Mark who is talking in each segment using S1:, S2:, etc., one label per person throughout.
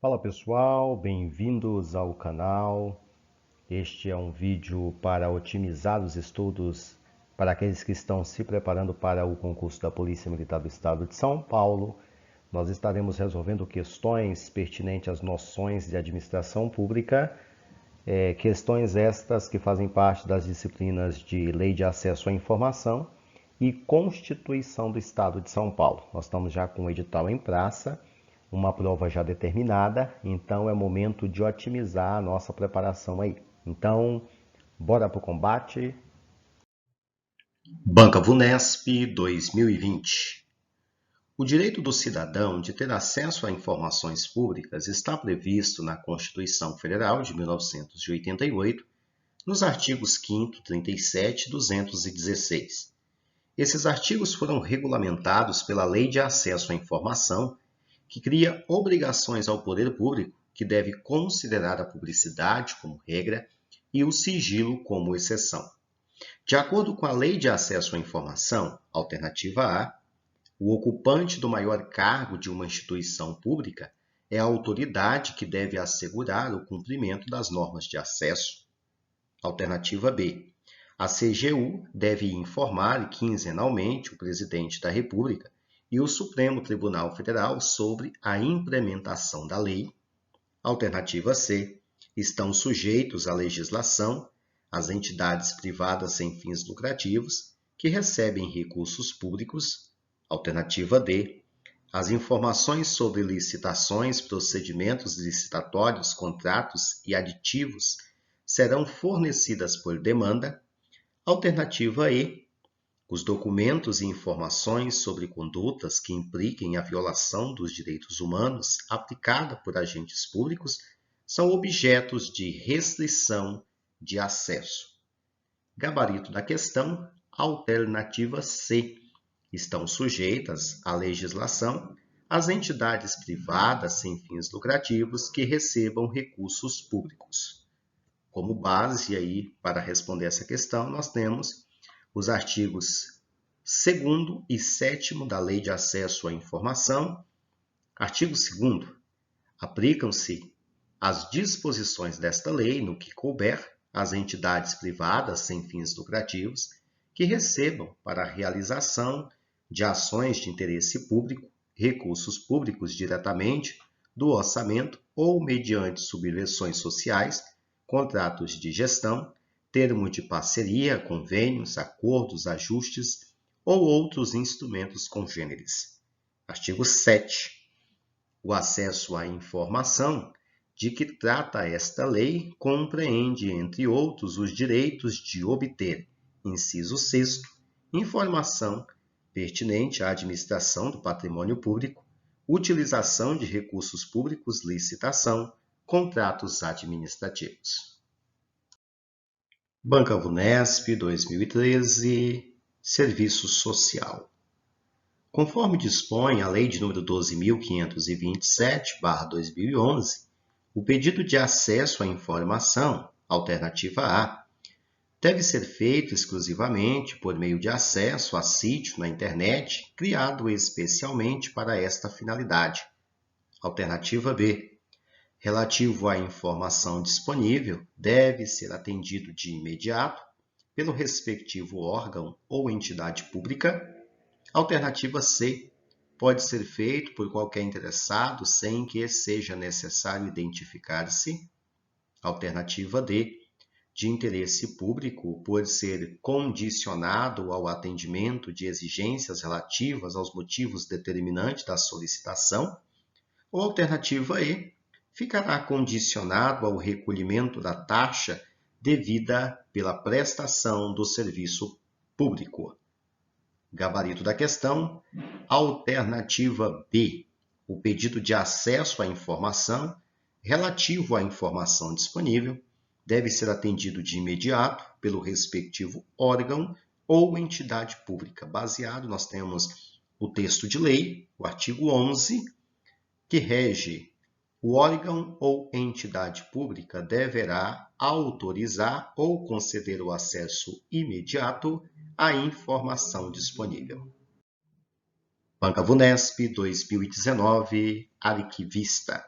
S1: Fala pessoal, bem-vindos ao canal. Este é um vídeo para otimizar os estudos para aqueles que estão se preparando para o concurso da Polícia Militar do Estado de São Paulo. Nós estaremos resolvendo questões pertinentes às noções de administração pública, questões estas que fazem parte das disciplinas de Lei de Acesso à Informação e Constituição do Estado de São Paulo. Nós estamos já com o edital em praça, uma prova já determinada, então é momento de otimizar a nossa preparação aí. Então, bora para o combate.
S2: Banca VUNESP 2020. O direito do cidadão de ter acesso a informações públicas está previsto na Constituição Federal de 1988, nos artigos 5º, 37 e 216. Esses artigos foram regulamentados pela Lei de Acesso à Informação, que cria obrigações ao poder público, que deve considerar a publicidade como regra e o sigilo como exceção. De acordo com a Lei de Acesso à Informação, alternativa A, o ocupante do maior cargo de uma instituição pública é a autoridade que deve assegurar o cumprimento das normas de acesso. Alternativa B, a CGU deve informar quinzenalmente o Presidente da República e o Supremo Tribunal Federal sobre a implementação da lei. Alternativa C, estão sujeitos à legislação as entidades privadas sem fins lucrativos que recebem recursos públicos. Alternativa D, as informações sobre licitações, procedimentos licitatórios, contratos e aditivos serão fornecidas por demanda. Alternativa E, os documentos e informações sobre condutas que impliquem a violação dos direitos humanos aplicada por agentes públicos são objetos de restrição de acesso. Gabarito da questão, alternativa C. Estão sujeitas à legislação as entidades privadas sem fins lucrativos que recebam recursos públicos. Como base aí para responder essa questão, nós temos os artigos 2º e 7º da Lei de Acesso à Informação. Artigo 2º. Aplicam-se as disposições desta lei no que couber às entidades privadas sem fins lucrativos que recebam para a realização de ações de interesse público recursos públicos diretamente do orçamento ou mediante subvenções sociais, contratos de gestão, termo de parceria, convênios, acordos, ajustes ou outros instrumentos congêneres. Artigo 7. O acesso à informação de que trata esta lei compreende, entre outros, os direitos de obter, inciso 6º, informação pertinente à administração do patrimônio público, utilização de recursos públicos, licitação, contratos administrativos. Banca VUNESP 2013, Serviço Social. Conforme dispõe a Lei de número 12.527/2011, o pedido de acesso à informação, alternativa A, deve ser feito exclusivamente por meio de acesso a sítio na internet criado especialmente para esta finalidade. Alternativa B, relativo à informação disponível, deve ser atendido de imediato pelo respectivo órgão ou entidade pública. Alternativa C, pode ser feito por qualquer interessado sem que seja necessário identificar-se. Alternativa D, de interesse público por ser condicionado ao atendimento de exigências relativas aos motivos determinantes da solicitação. Ou alternativa E, ficará condicionado ao recolhimento da taxa devida pela prestação do serviço público. Gabarito da questão, alternativa B, o pedido de acesso à informação relativo à informação disponível deve ser atendido de imediato pelo respectivo órgão ou entidade pública. Baseado, nós temos o texto de lei, o artigo 11, que rege o órgão ou entidade pública deverá autorizar ou conceder o acesso imediato à informação disponível. Banca VUNESP 2019, arquivista.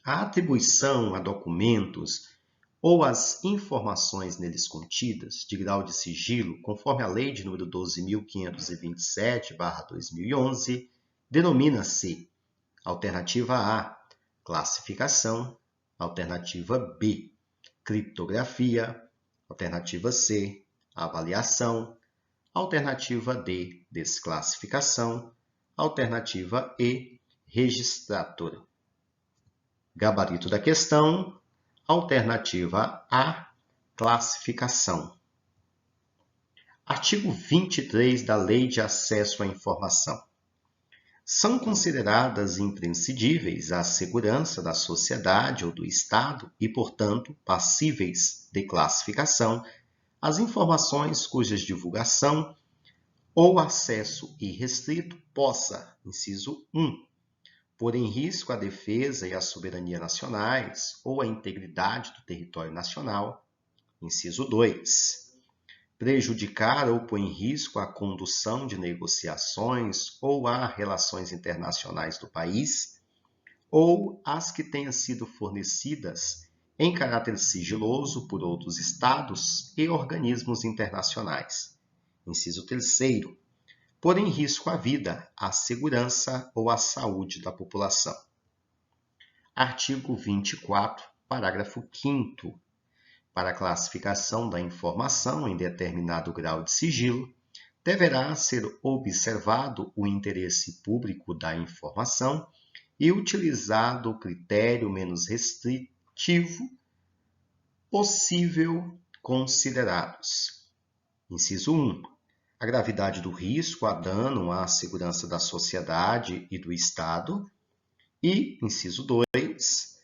S2: a atribuição a documentos ou as informações neles contidas de grau de sigilo, conforme a Lei de número 12.527/2011, denomina-se alternativa A, classificação, alternativa B, criptografia, alternativa C, avaliação, alternativa D, desclassificação, alternativa E, registratura. Gabarito da questão, alternativa A, classificação. Artigo 23 da Lei de Acesso à Informação. São consideradas imprescindíveis à segurança da sociedade ou do Estado e, portanto, passíveis de classificação as informações cujas divulgação ou acesso irrestrito possa, inciso 1, pôr em risco a defesa e a soberania nacionais ou a integridade do território nacional, inciso 2, prejudicar ou pôr em risco a condução de negociações ou a relações internacionais do país, ou as que tenham sido fornecidas em caráter sigiloso por outros estados e organismos internacionais. Inciso 3, pôr em risco a vida, a segurança ou a saúde da população. Artigo 24, parágrafo 5º. Para a classificação da informação em determinado grau de sigilo, deverá ser observado o interesse público da informação e utilizado o critério menos restritivo possível considerados. Inciso 1. A gravidade do risco a dano à segurança da sociedade e do Estado. E, inciso 2,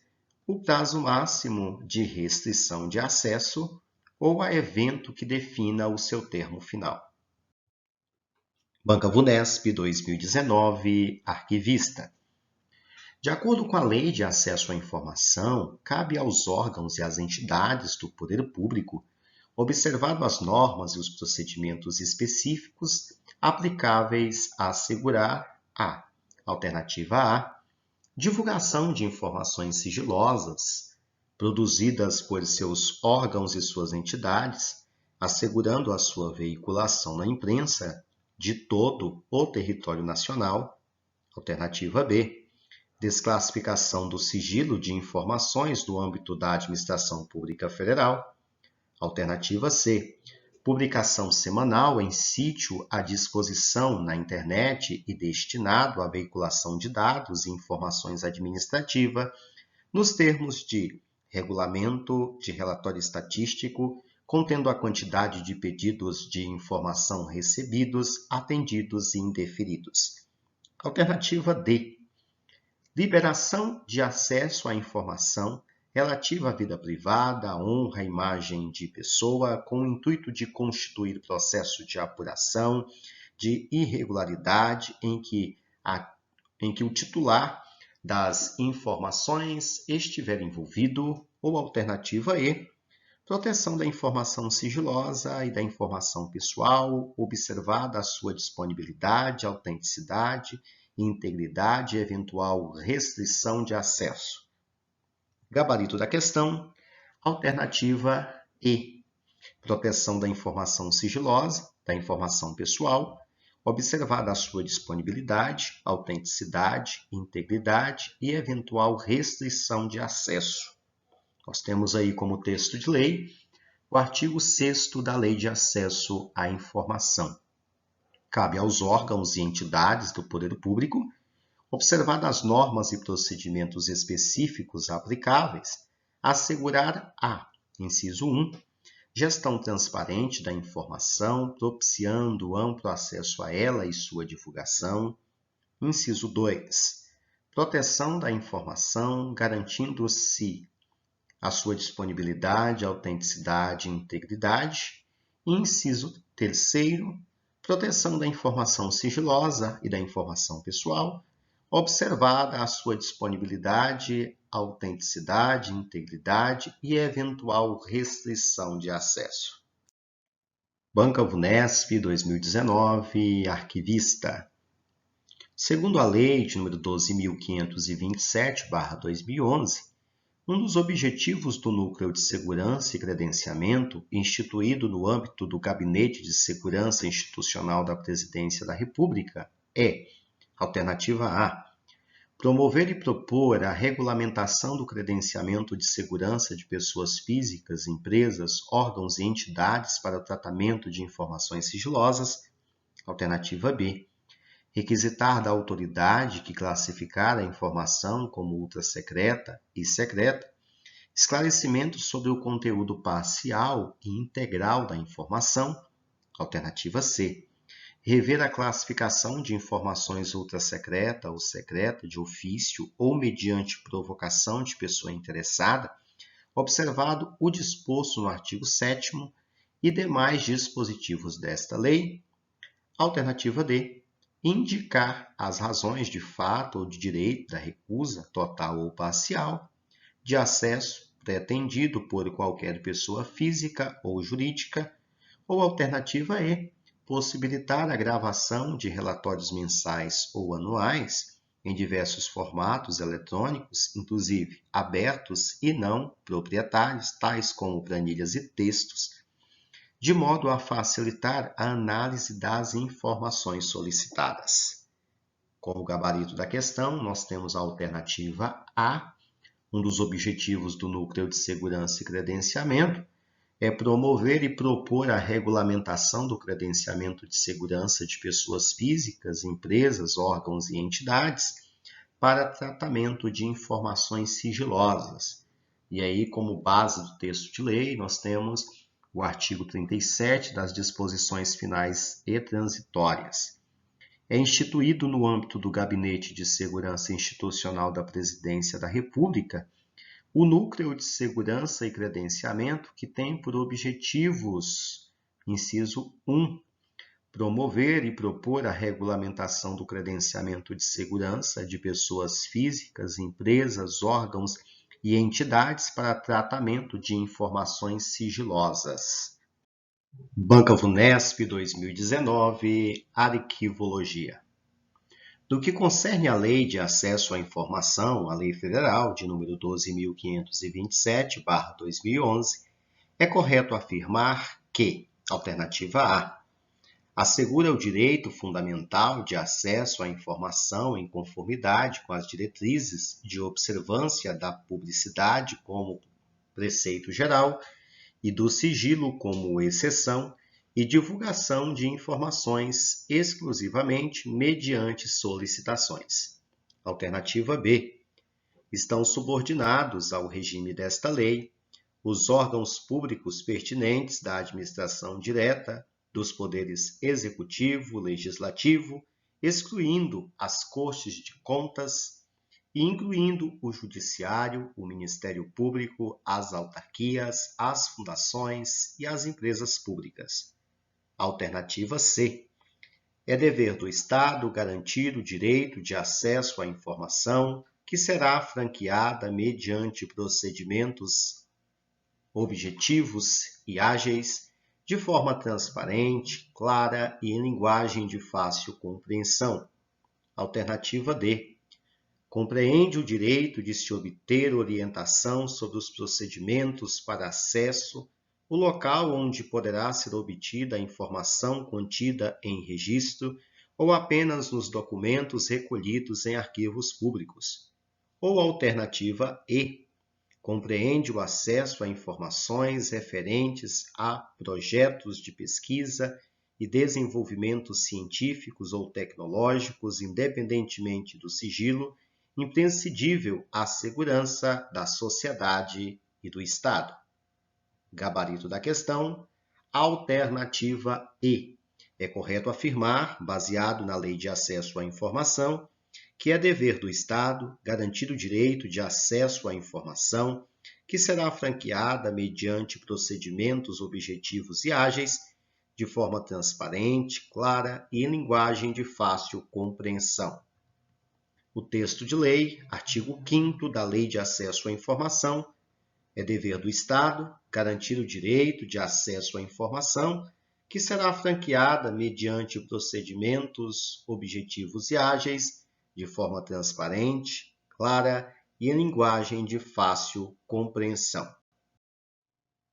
S2: o prazo máximo de restrição de acesso ou a evento que defina o seu termo final. Banca VUNESP 2019, arquivista. De acordo com a Lei de Acesso à Informação, cabe aos órgãos e às entidades do poder público, observado as normas e os procedimentos específicos aplicáveis a assegurar a alternativa A, divulgação de informações sigilosas produzidas por seus órgãos e suas entidades, assegurando a sua veiculação na imprensa de todo o território nacional. Alternativa B, desclassificação do sigilo de informações do âmbito da Administração Pública Federal. Alternativa C, publicação semanal em sítio à disposição na internet e destinado à veiculação de dados e informações administrativas, nos termos de regulamento de relatório estatístico, contendo a quantidade de pedidos de informação recebidos, atendidos e indeferidos. Alternativa D, liberação de acesso à informação relativa à vida privada, honra, imagem de pessoa, com o intuito de constituir processo de apuração de irregularidade em que o titular das informações estiver envolvido, ou alternativa E, proteção da informação sigilosa e da informação pessoal, observada a sua disponibilidade, autenticidade, integridade e eventual restrição de acesso. Gabarito da questão, alternativa E, proteção da informação sigilosa, da informação pessoal, observada a sua disponibilidade, autenticidade, integridade e eventual restrição de acesso. Nós temos aí como texto de lei o artigo 6º da Lei de Acesso à Informação. Cabe aos órgãos e entidades do poder público, observadas as normas e procedimentos específicos aplicáveis, assegurar a, inciso 1, gestão transparente da informação, propiciando amplo acesso a ela e sua divulgação. Inciso 2, proteção da informação, garantindo-se a sua disponibilidade, autenticidade e integridade. Inciso 3, proteção da informação sigilosa e da informação pessoal, observada a sua disponibilidade, autenticidade, integridade e eventual restrição de acesso. Banca VUNESP 2019, arquivista. Segundo a Lei de número 12.527/2011, Um dos objetivos do Núcleo de Segurança e Credenciamento, instituído no âmbito do Gabinete de Segurança Institucional da Presidência da República, é, alternativa A, promover e propor a regulamentação do credenciamento de segurança de pessoas físicas, empresas, órgãos e entidades para o tratamento de informações sigilosas, alternativa B, requisitar da autoridade que classificar a informação como ultrasecreta e secreta, esclarecimentos sobre o conteúdo parcial e integral da informação, alternativa C, rever a classificação de informações ultrasecreta ou secreta de ofício ou mediante provocação de pessoa interessada, observado o disposto no artigo 7º e demais dispositivos desta lei, alternativa D, indicar as razões de fato ou de direito da recusa, total ou parcial, de acesso pretendido por qualquer pessoa física ou jurídica, ou alternativa E, possibilitar a gravação de relatórios mensais ou anuais em diversos formatos eletrônicos, inclusive abertos e não proprietários, tais como planilhas e textos, de modo a facilitar a análise das informações solicitadas. Como gabarito da questão, nós temos a alternativa A. Um dos objetivos do Núcleo de Segurança e Credenciamento é promover e propor a regulamentação do credenciamento de segurança de pessoas físicas, empresas, órgãos e entidades para tratamento de informações sigilosas. E aí, como base do texto de lei, nós temos o artigo 37 das disposições finais e transitórias. É instituído no âmbito do Gabinete de Segurança Institucional da Presidência da República o Núcleo de Segurança e Credenciamento, que tem por objetivos, inciso 1, promover e propor a regulamentação do credenciamento de segurança de pessoas físicas, empresas, órgãos e entidades para tratamento de informações sigilosas. Banca Vunesp 2019, Arquivologia. No que concerne à Lei de Acesso à Informação, a Lei Federal de número 12.527/2011, é correto afirmar que, alternativa A, assegura o direito fundamental de acesso à informação em conformidade com as diretrizes de observância da publicidade como preceito geral e do sigilo como exceção, e divulgação de informações exclusivamente mediante solicitações. Alternativa B. Estão subordinados ao regime desta lei os órgãos públicos pertinentes da administração direta dos poderes executivo, legislativo, excluindo as Cortes de Contas e incluindo o Judiciário, o Ministério Público, as autarquias, as fundações e as empresas públicas. Alternativa C. É dever do Estado garantir o direito de acesso à informação que será franqueada mediante procedimentos objetivos e ágeis, de forma transparente, clara e em linguagem de fácil compreensão. Alternativa D. Compreende o direito de se obter orientação sobre os procedimentos para acesso, o local onde poderá ser obtida a informação contida em registro ou apenas nos documentos recolhidos em arquivos públicos. Ou alternativa E. Compreende o acesso a informações referentes a projetos de pesquisa e desenvolvimentos científicos ou tecnológicos, independentemente do sigilo, imprescindível à segurança da sociedade e do Estado. Gabarito da questão, alternativa E. É correto afirmar, baseado na Lei de Acesso à Informação, que é dever do Estado garantir o direito de acesso à informação, que será franqueada mediante procedimentos objetivos e ágeis, de forma transparente, clara e em linguagem de fácil compreensão. O texto de lei, artigo 5º da Lei de Acesso à Informação, é dever do Estado garantir o direito de acesso à informação, que será franqueada mediante procedimentos objetivos e ágeis, de forma transparente, clara e em linguagem de fácil compreensão.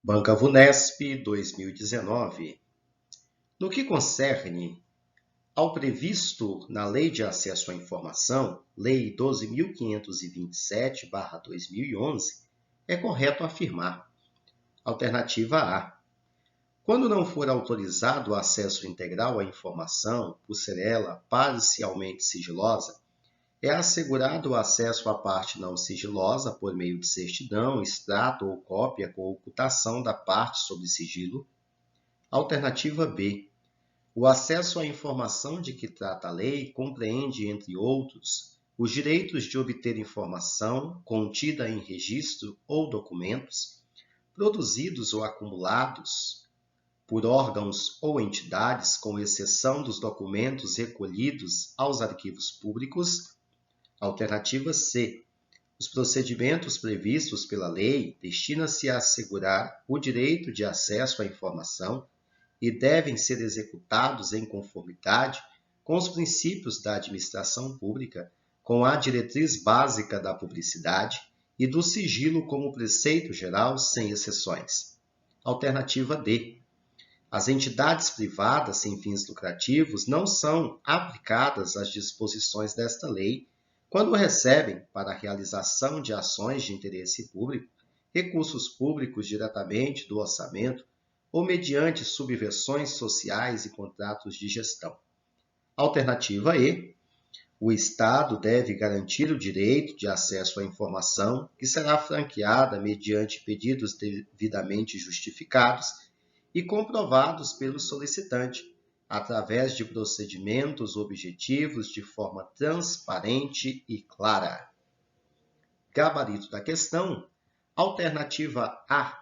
S2: Banca VUNESP 2019. No que concerne ao previsto na Lei de Acesso à Informação, Lei 12.527/2011, é correto afirmar: alternativa A. Quando não for autorizado o acesso integral à informação, por ser ela parcialmente sigilosa, é assegurado o acesso à parte não sigilosa por meio de certidão, extrato ou cópia com ocultação da parte sob sigilo. Alternativa B. O acesso à informação de que trata a lei compreende, entre outros, os direitos de obter informação contida em registro ou documentos, produzidos ou acumulados por órgãos ou entidades, com exceção dos documentos recolhidos aos arquivos públicos. Alternativa C. Os procedimentos previstos pela lei destinam-se a assegurar o direito de acesso à informação e devem ser executados em conformidade com os princípios da administração pública, com a diretriz básica da publicidade e do sigilo como preceito geral, sem exceções. Alternativa D. As entidades privadas sem fins lucrativos não são aplicadas às disposições desta lei quando recebem, para a realização de ações de interesse público, recursos públicos diretamente do orçamento ou mediante subvenções sociais e contratos de gestão. Alternativa E. O Estado deve garantir o direito de acesso à informação, que será franqueada mediante pedidos devidamente justificados e comprovados pelo solicitante, através de procedimentos objetivos de forma transparente e clara. Gabarito da questão. Alternativa A.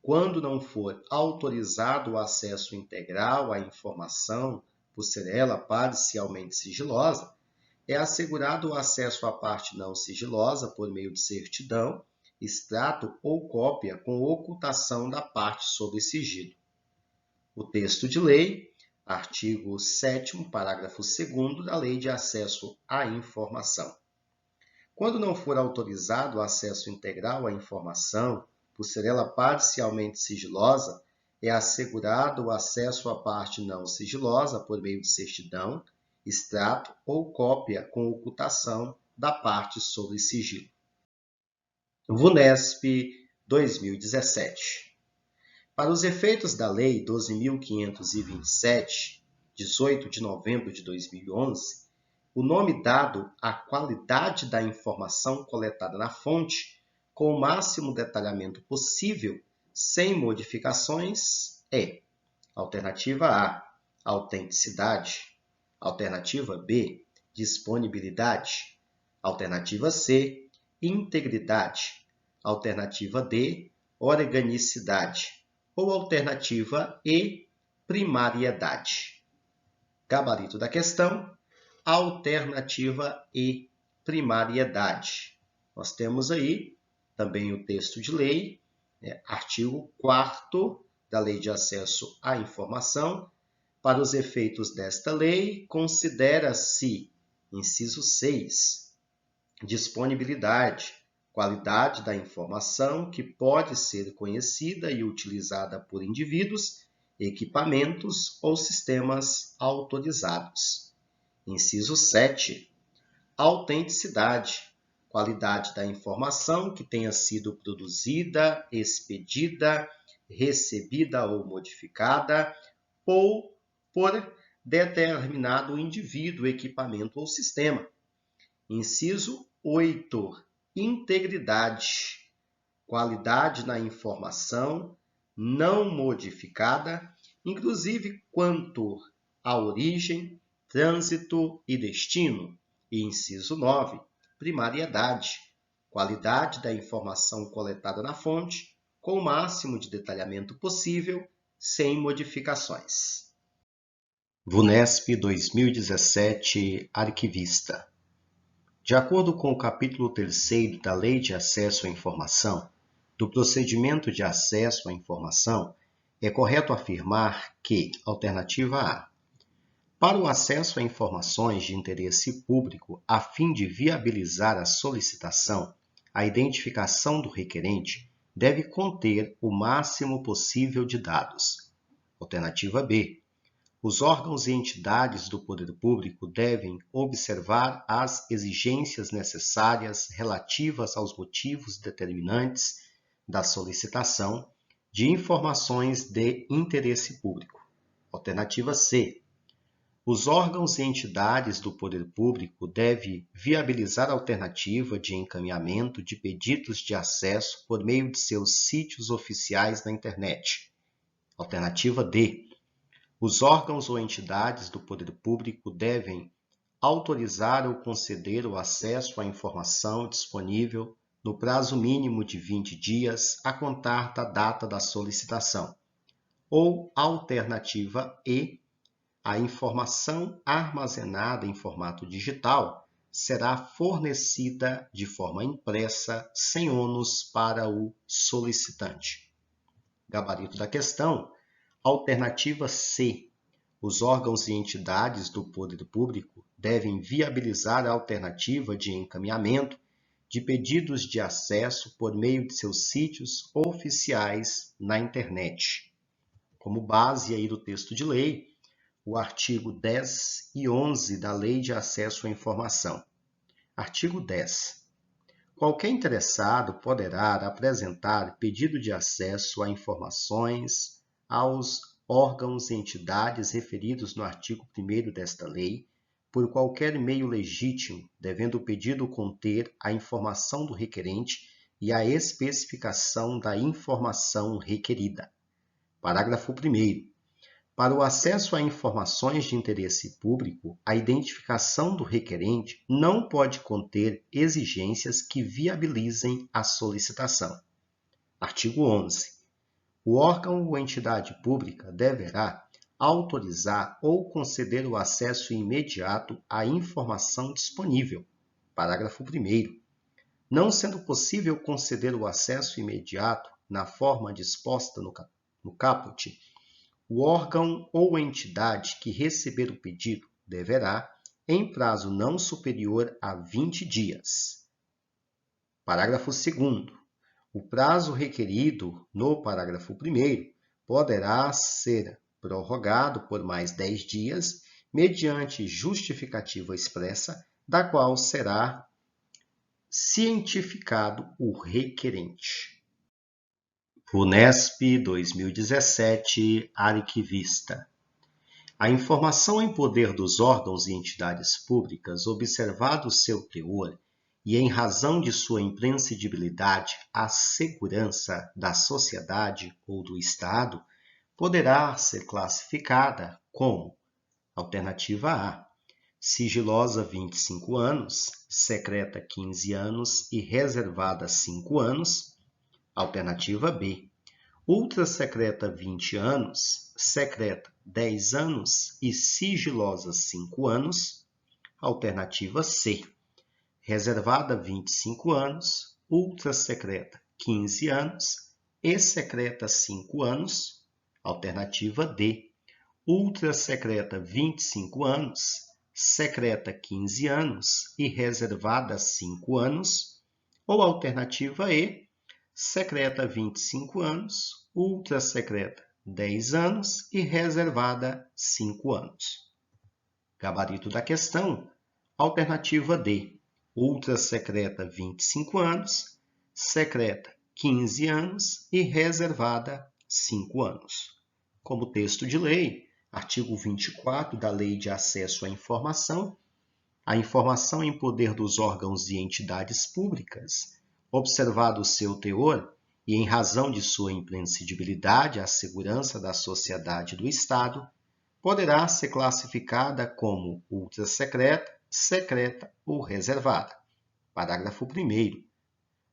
S2: Quando não for autorizado o acesso integral à informação, por ser ela parcialmente sigilosa, é assegurado o acesso à parte não sigilosa por meio de certidão, extrato ou cópia com ocultação da parte sob sigilo. O texto de lei, artigo 7º, parágrafo 2º da Lei de Acesso à Informação. Quando não for autorizado o acesso integral à informação, por ser ela parcialmente sigilosa, é assegurado o acesso à parte não sigilosa por meio de certidão, extrato ou cópia com ocultação da parte sob sigilo. VUNESP 2017. Para os efeitos da Lei 12.527, 18 de novembro de 2011, o nome dado à qualidade da informação coletada na fonte, com o máximo detalhamento possível, sem modificações, é: alternativa A, autenticidade; alternativa B, disponibilidade; alternativa C, integridade; alternativa D, organicidade; ou alternativa E, primariedade. Gabarito da questão. Alternativa E, primariedade. Nós temos aí também o texto de lei, artigo 4º da Lei de Acesso à Informação. Para os efeitos desta lei, considera-se, inciso 6, disponibilidade, qualidade da informação que pode ser conhecida e utilizada por indivíduos, equipamentos ou sistemas autorizados. Inciso 7. Autenticidade, qualidade da informação que tenha sido produzida, expedida, recebida ou modificada ou por determinado indivíduo, equipamento ou sistema. Inciso 8. Integridade, qualidade na informação não modificada, inclusive quanto à origem, trânsito e destino. E inciso 9. Primariedade, qualidade da informação coletada na fonte, com o máximo de detalhamento possível, sem modificações. VUNESP 2017, arquivista. De acordo com o capítulo 3º da Lei de Acesso à Informação, do procedimento de acesso à informação, é correto afirmar que, alternativa A, para o acesso a informações de interesse público a fim de viabilizar a solicitação, a identificação do requerente deve conter o máximo possível de dados. Alternativa B. Os órgãos e entidades do poder público devem observar as exigências necessárias relativas aos motivos determinantes da solicitação de informações de interesse público. Alternativa C. Os órgãos e entidades do poder público devem viabilizar a alternativa de encaminhamento de pedidos de acesso por meio de seus sítios oficiais na internet. Alternativa D. Os órgãos ou entidades do poder público devem autorizar ou conceder o acesso à informação disponível no prazo mínimo de 20 dias a contar da data da solicitação. Ou alternativa E. A informação armazenada em formato digital será fornecida de forma impressa sem ônus para o solicitante. Gabarito da questão. Alternativa C. Os órgãos e entidades do poder público devem viabilizar a alternativa de encaminhamento de pedidos de acesso por meio de seus sítios oficiais na internet. Como base aí do texto de lei, o artigo 10 e 11 da Lei de Acesso à Informação. Artigo 10. Qualquer interessado poderá apresentar pedido de acesso a informações aos órgãos e entidades referidos no artigo 1º desta lei, por qualquer meio legítimo, devendo o pedido conter a informação do requerente e a especificação da informação requerida. Parágrafo 1º. Para o acesso a informações de interesse público, a identificação do requerente não pode conter exigências que viabilizem a solicitação. Artigo 11. O órgão ou entidade pública deverá autorizar ou conceder o acesso imediato à informação disponível. Parágrafo 1º. Não sendo possível conceder o acesso imediato na forma disposta no caput, o órgão ou entidade que receber o pedido deverá, em prazo não superior a 20 dias. Parágrafo 2º. O prazo requerido no parágrafo 1º poderá ser prorrogado por mais 10 dias, mediante justificativa expressa, da qual será cientificado o requerente. Vunesp 2017, arquivista. A informação em poder dos órgãos e entidades públicas, observado seu teor e em razão de sua imprescindibilidade à segurança da sociedade ou do Estado, poderá ser classificada como: alternativa A, sigilosa 25 anos, secreta 15 anos e reservada 5 anos. Alternativa B, ultrasecreta 20 anos, secreta 10 anos e sigilosa 5 anos. Alternativa C, reservada 25 anos, ultrasecreta 15 anos e secreta 5 anos. Alternativa D, ultrasecreta 25 anos, secreta 15 anos e reservada 5 anos. Ou alternativa E, secreta 25 anos, ultrasecreta 10 anos e reservada 5 anos. Gabarito da questão. Alternativa D, ultrasecreta 25 anos, secreta 15 anos e reservada 5 anos. Como texto de lei, artigo 24 da Lei de Acesso à Informação, a informação em poder dos órgãos e entidades públicas, observado o seu teor e em razão de sua imprescindibilidade à segurança da sociedade e do Estado, poderá ser classificada como ultrasecreta, secreta ou reservada. Parágrafo 1º.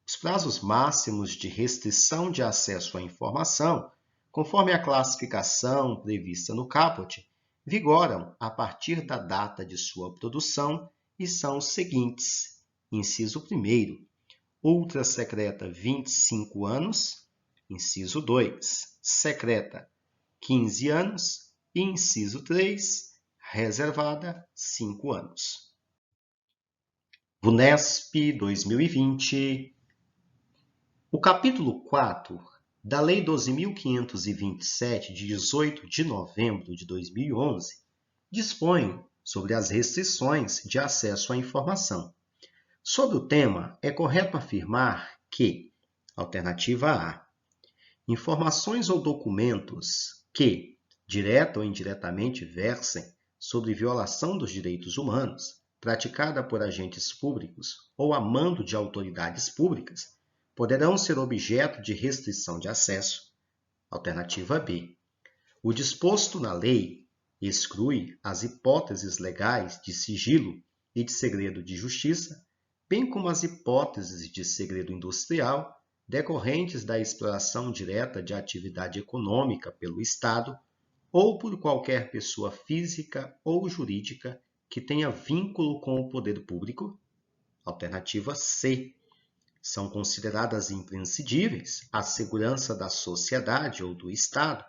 S2: Os prazos máximos de restrição de acesso à informação, conforme a classificação prevista no caput, vigoram a partir da data de sua produção e são os seguintes. Inciso 1º. Ultrasecreta 25 anos. Inciso 2. Secreta 15 anos. E inciso 3. Reservada 5 anos. Vunesp 2020, O capítulo 4 da Lei 12.527, de 18 de novembro de 2011, dispõe sobre as restrições de acesso à informação. Sobre o tema, é correto afirmar que, alternativa A, informações ou documentos que, direta ou indiretamente, versem sobre violação dos direitos humanos, praticada por agentes públicos ou a mando de autoridades públicas, poderão ser objeto de restrição de acesso. Alternativa B. O disposto na lei exclui as hipóteses legais de sigilo e de segredo de justiça, bem como as hipóteses de segredo industrial decorrentes da exploração direta de atividade econômica pelo Estado ou por qualquer pessoa física ou jurídica que tenha vínculo com o poder público. Alternativa C. São consideradas imprescindíveis à segurança da sociedade ou do Estado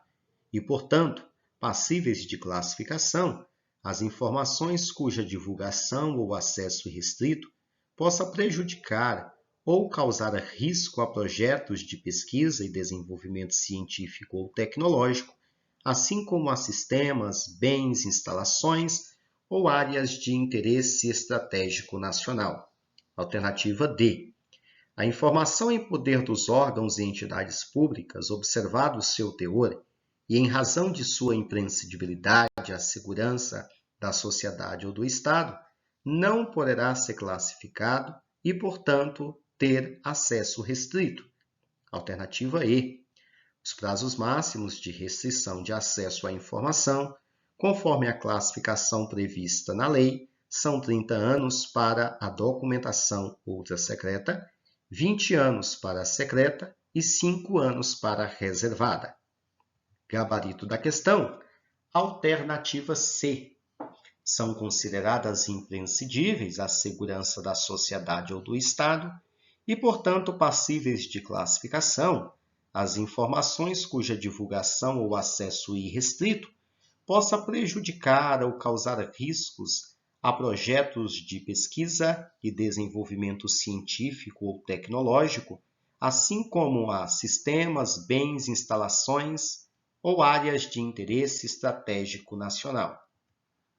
S2: e, portanto, passíveis de classificação as informações cuja divulgação ou acesso irrestrito possa prejudicar ou causar risco a projetos de pesquisa e desenvolvimento científico ou tecnológico, assim como a sistemas, bens, instalações ou áreas de interesse estratégico nacional. Alternativa D. A informação em poder dos órgãos e entidades públicas, observado seu teor, e em razão de sua imprescindibilidade à segurança da sociedade ou do Estado, não poderá ser classificado e, portanto, ter acesso restrito. Alternativa E. Os prazos máximos de restrição de acesso à informação, conforme a classificação prevista na lei, são 30 anos para a documentação ultra-secreta, 20 anos para a secreta e 5 anos para a reservada. Gabarito da questão: alternativa C. São consideradas imprescindíveis à segurança da sociedade ou do Estado e, portanto, passíveis de classificação as informações cuja divulgação ou acesso irrestrito possa prejudicar ou causar riscos a projetos de pesquisa e desenvolvimento científico ou tecnológico, assim como a sistemas, bens, instalações ou áreas de interesse estratégico nacional.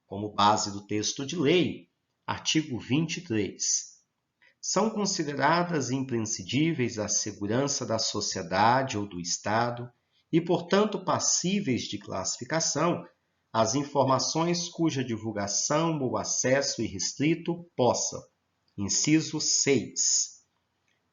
S2: Como base do texto de lei, artigo 23. São consideradas imprescindíveis à segurança da sociedade ou do Estado e, portanto, passíveis de classificação as informações cuja divulgação ou acesso irrestrito possa, inciso 6,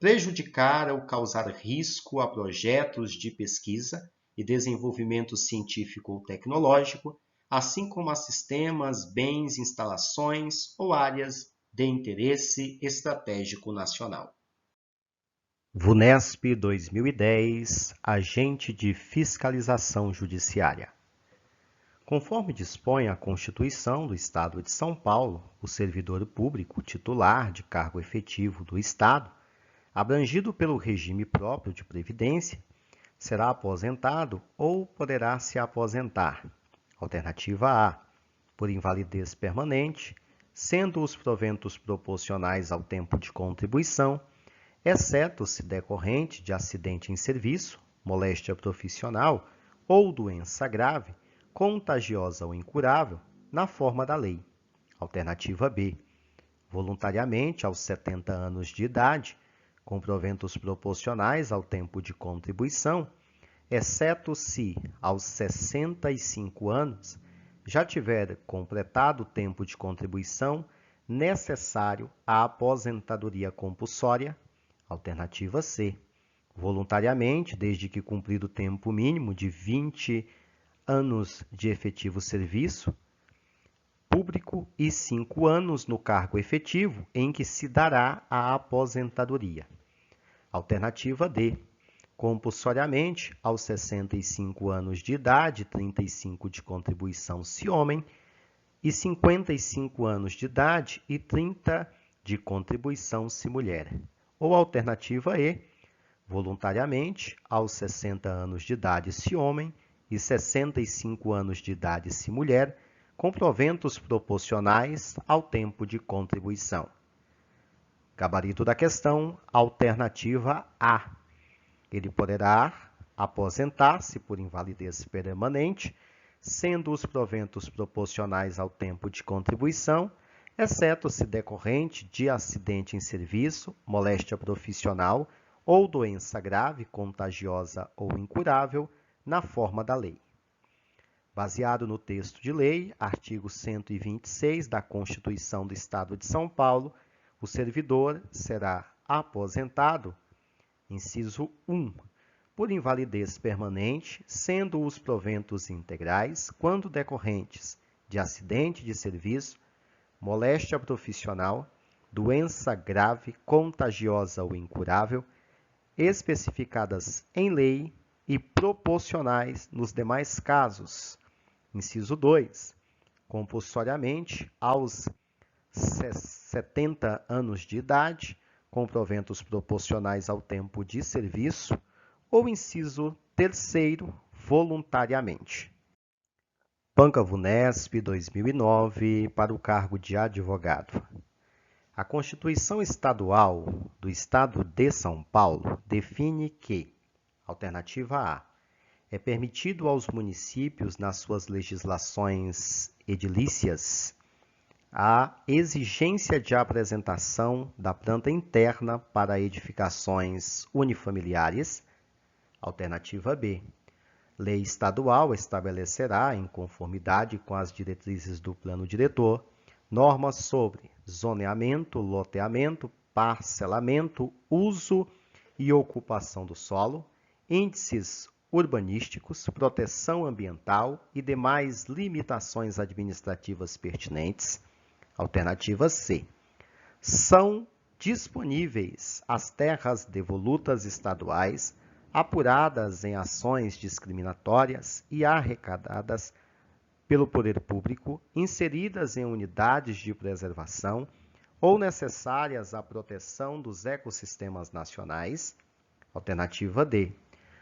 S2: prejudicar ou causar risco a projetos de pesquisa e desenvolvimento científico ou tecnológico, assim como a sistemas, bens, instalações ou áreas de interesse estratégico nacional.
S1: VUNESP 2010, Agente de Fiscalização Judiciária. Conforme dispõe a Constituição do Estado de São Paulo, o servidor público titular de cargo efetivo do Estado, abrangido pelo regime próprio de previdência, será aposentado ou poderá se aposentar. Alternativa A, por invalidez permanente, sendo os proventos proporcionais ao tempo de contribuição, exceto se decorrente de acidente em serviço, moléstia profissional ou doença grave, contagiosa ou incurável, na forma da lei. Alternativa B, voluntariamente aos 70 anos de idade, com proventos proporcionais ao tempo de contribuição, exceto se, aos 65 anos, já tiver completado o tempo de contribuição necessário à aposentadoria compulsória. Alternativa C, voluntariamente, desde que cumprido o tempo mínimo de 20 anos de efetivo serviço público e 5 anos no cargo efetivo em que se dará a aposentadoria. Alternativa D, compulsoriamente aos 65 anos de idade, 35 de contribuição se homem, e 55 anos de idade e 30 de contribuição se mulher. Ou alternativa E, voluntariamente aos 60 anos de idade se homem e 65 anos de idade se mulher, com proventos proporcionais ao tempo de contribuição. Gabarito da questão, alternativa A. Ele poderá aposentar-se por invalidez permanente, sendo os proventos proporcionais ao tempo de contribuição, exceto se decorrente de acidente em serviço, moléstia profissional ou doença grave, contagiosa ou incurável, na forma da lei. Baseado no texto de lei, artigo 126 da Constituição do Estado de São Paulo, o servidor será aposentado, inciso 1, por invalidez permanente, sendo os proventos integrais, quando decorrentes de acidente de serviço, moléstia profissional, doença grave, contagiosa ou incurável, especificadas em lei e proporcionais nos demais casos. Inciso 2. Compulsoriamente aos 70 anos de idade, com proventos proporcionais ao tempo de serviço, ou inciso 3º, voluntariamente. Banca VUNESP 2009, para o cargo de advogado. A Constituição Estadual do Estado de São Paulo define que, alternativa A, é permitido aos municípios, nas suas legislações edilícias, a exigência de apresentação da planta interna para edificações unifamiliares. Alternativa B. Lei estadual estabelecerá, em conformidade com as diretrizes do plano diretor, normas sobre zoneamento, loteamento, parcelamento, uso e ocupação do solo, índices urbanísticos, proteção ambiental e demais limitações administrativas pertinentes. Alternativa C. São disponíveis as terras devolutas estaduais apuradas em ações discriminatórias e arrecadadas pelo poder público, inseridas em unidades de preservação ou necessárias à proteção dos ecossistemas nacionais. Alternativa D.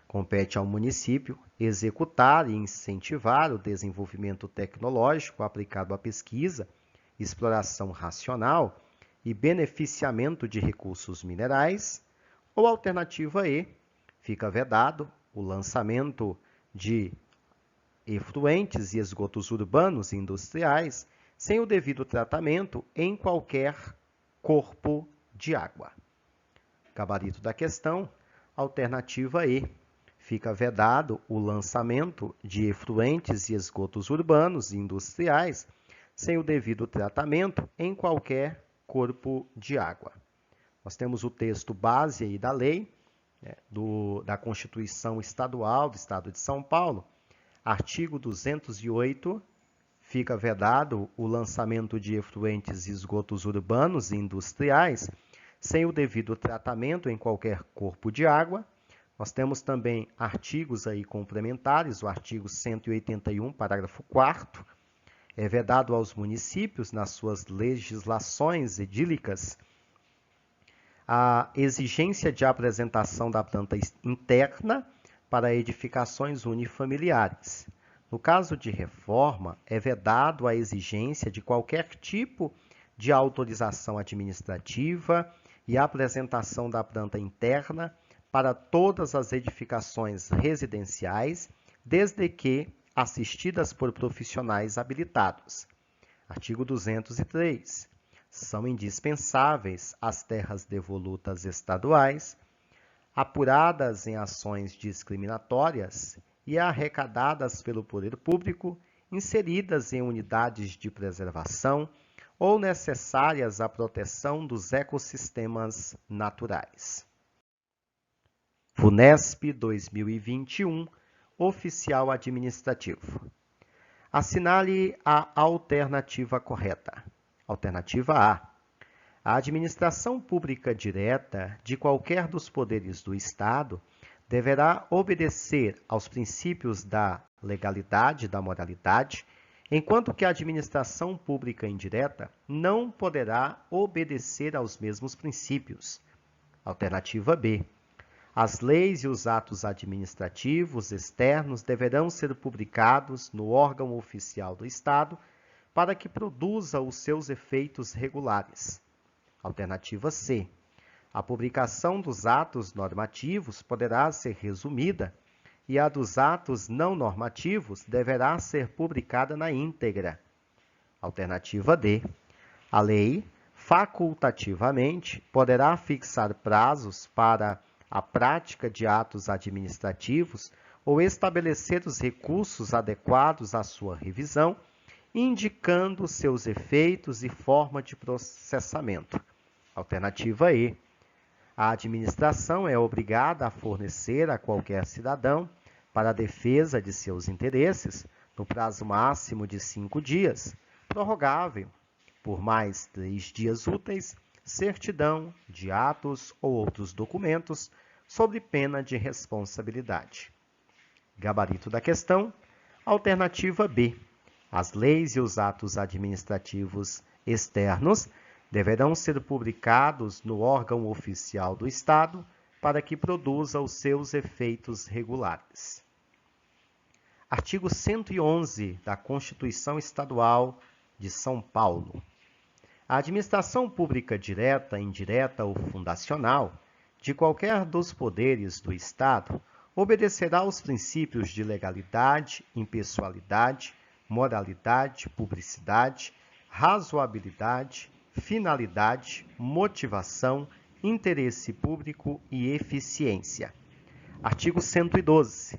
S1: Compete ao município executar e incentivar o desenvolvimento tecnológico aplicado à pesquisa, exploração racional e beneficiamento de recursos minerais. Ou alternativa E. Fica vedado o lançamento de efluentes e esgotos urbanos e industriais sem o devido tratamento em qualquer corpo de água. Gabarito da questão, alternativa E. Fica vedado o lançamento de efluentes e esgotos urbanos e industriais sem o devido tratamento em qualquer corpo de água. Nós temos o texto base aí da lei, da Constituição Estadual do Estado de São Paulo, artigo 208, fica vedado o lançamento de efluentes e esgotos urbanos e industriais sem o devido tratamento em qualquer corpo de água. Nós temos também artigos aí complementares, o artigo 181, parágrafo 4º, é vedado aos municípios, nas suas legislações edílicas, a exigência de apresentação da planta interna para edificações unifamiliares. No caso de reforma, é vedado a exigência de qualquer tipo de autorização administrativa e apresentação da planta interna para todas as edificações residenciais, desde que assistidas por profissionais habilitados. Artigo 203. São indispensáveis as terras devolutas estaduais, apuradas em ações discriminatórias e arrecadadas pelo poder público, inseridas em unidades de preservação ou necessárias à proteção dos ecossistemas naturais. VUNESP 2021, oficial administrativo. Assinale a alternativa correta. Alternativa A. A administração pública direta de qualquer dos poderes do Estado deverá obedecer aos princípios da legalidade e da moralidade, enquanto que a administração pública indireta não poderá obedecer aos mesmos princípios. Alternativa B. As leis e os atos administrativos externos deverão ser publicados no órgão oficial do Estado para que produza os seus efeitos regulares. Alternativa C. A publicação dos atos normativos poderá ser resumida e a dos atos não normativos deverá ser publicada na íntegra. Alternativa D. A lei, facultativamente, poderá fixar prazos para a prática de atos administrativos ou estabelecer os recursos adequados à sua revisão, indicando seus efeitos e forma de processamento. Alternativa E. A administração é obrigada a fornecer a qualquer cidadão, para a defesa de seus interesses, no prazo máximo de 5 dias, prorrogável por mais 3 dias úteis, certidão de atos ou outros documentos, sob pena de responsabilidade. Gabarito da questão. Alternativa B. As leis e os atos administrativos externos deverão ser publicados no órgão oficial do Estado para que produza os seus efeitos regulares. Artigo 111 da Constituição Estadual de São Paulo. A administração pública direta, indireta ou fundacional de qualquer dos poderes do Estado obedecerá aos princípios de legalidade, impessoalidade, moralidade, publicidade, razoabilidade, finalidade, motivação, interesse público e eficiência. Artigo 112.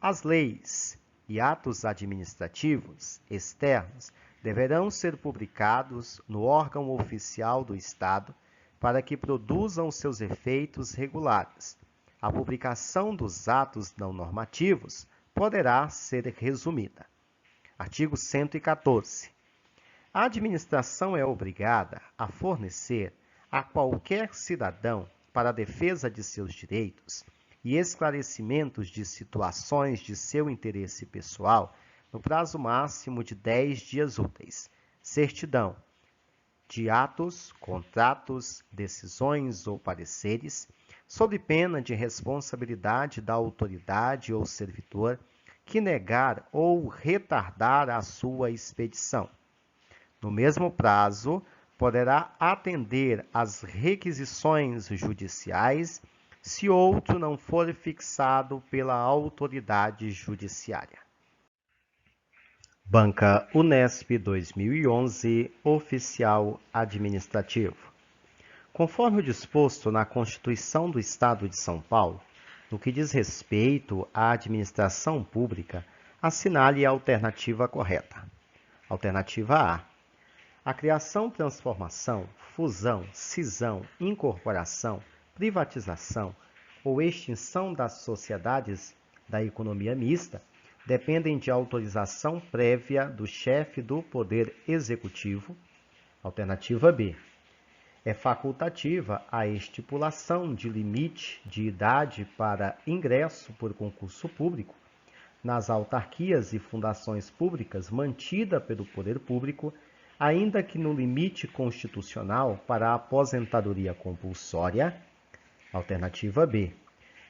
S1: As leis e atos administrativos externos deverão ser publicados no órgão oficial do Estado para que produzam seus efeitos regulares. A publicação dos atos não normativos poderá ser resumida. Artigo 114. A administração é obrigada a fornecer a qualquer cidadão, para a defesa de seus direitos e esclarecimentos de situações de seu interesse pessoal, no prazo máximo de 10 dias úteis, certidão de atos, contratos, decisões ou pareceres, sob pena de responsabilidade da autoridade ou servidor que negar ou retardar a sua expedição. No mesmo prazo, poderá atender às requisições judiciais se outro não for fixado pela autoridade judiciária. Banca Unesp 2011, Oficial Administrativo. Conforme o disposto na Constituição do Estado de São Paulo, no que diz respeito à administração pública, assinale a alternativa correta. Alternativa A. A criação, transformação, fusão, cisão, incorporação, privatização ou extinção das sociedades da economia mista dependem de autorização prévia do chefe do Poder Executivo. Alternativa B. É facultativa a estipulação de limite de idade para ingresso por concurso público nas autarquias e fundações públicas mantida pelo Poder Público, ainda que no limite constitucional para a aposentadoria compulsória. Alternativa B.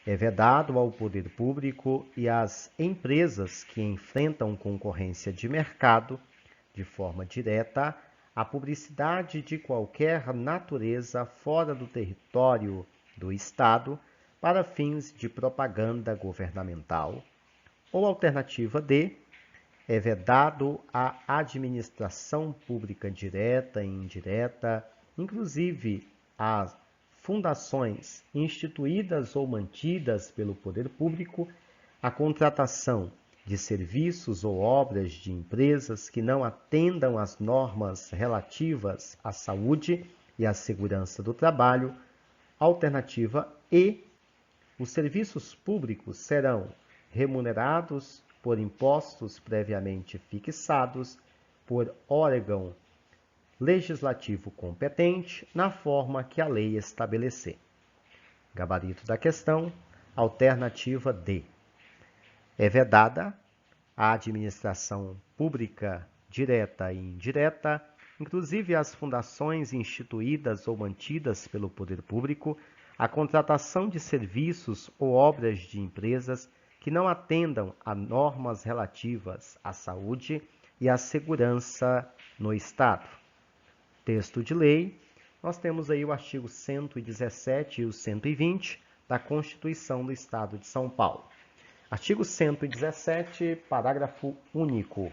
S1: É vedado ao poder público e às empresas que enfrentam concorrência de mercado, de forma direta, a publicidade de qualquer natureza fora do território do Estado para fins de propaganda governamental. Ou alternativa D. É vedado à administração pública direta e indireta, inclusive às fundações instituídas ou mantidas pelo poder público, a contratação de serviços ou obras de empresas que não atendam às normas relativas à saúde e à segurança do trabalho. Alternativa E. Os serviços públicos serão remunerados por impostos previamente fixados por órgão legislativo competente, na forma que a lei estabelecer. Gabarito da questão, alternativa D. É vedada a administração pública direta e indireta, inclusive as fundações instituídas ou mantidas pelo poder público, a contratação de serviços ou obras de empresas que não atendam a normas relativas à saúde e à segurança no Estado. Texto de lei. nós temos aí o artigo 117 e o 120 da Constituição do Estado de São Paulo. Artigo 117, parágrafo único.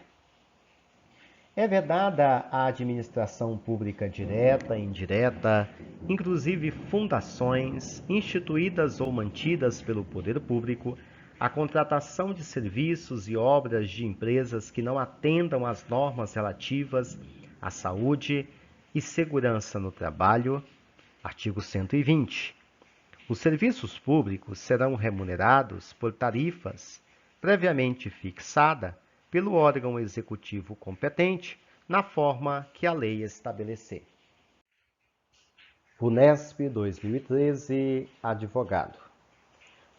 S1: É vedada a administração pública direta e indireta, inclusive fundações, instituídas ou mantidas pelo poder público, a contratação de serviços e obras de empresas que não atendam às normas relativas à saúde e segurança no trabalho. Artigo 120. Os serviços públicos serão remunerados por tarifas previamente fixada pelo órgão executivo competente, na forma que a lei estabelecer. Unesp 2013, advogado.